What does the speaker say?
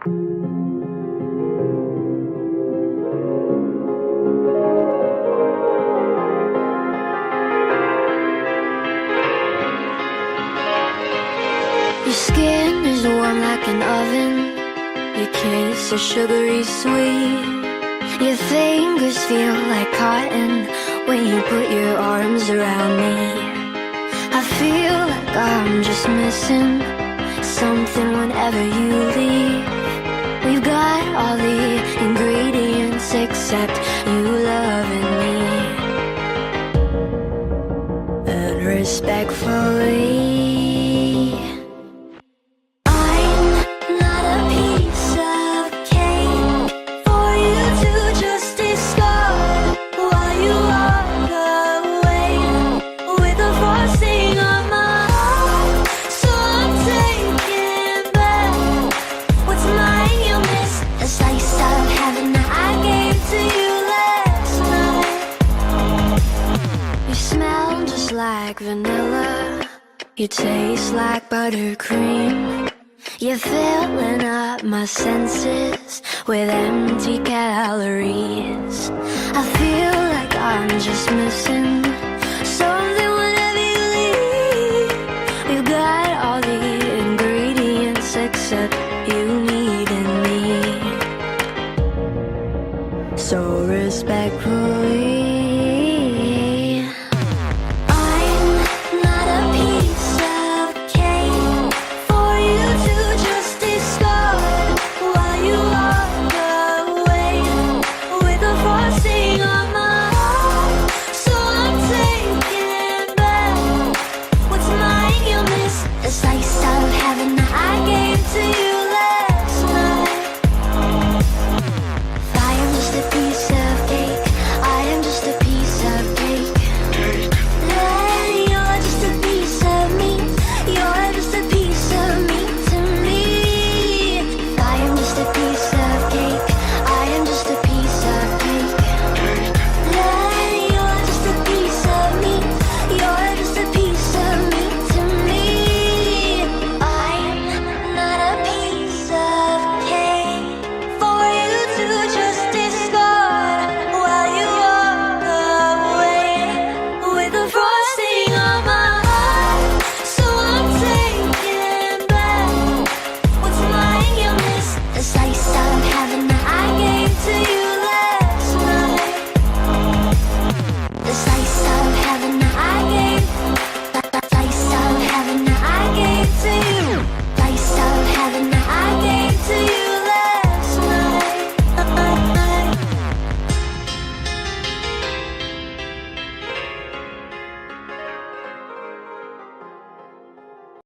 Your skin is warm like an oven. Your kiss is sugary sweet. Your fingers feel like cotton when you put your arms around me. I feel like I'm just missing something whenever you leave. We've got all the ingredients except you loving me. And respectfully, like vanilla, you taste like buttercream. You're filling up my senses with empty calories. I feel like I'm just missing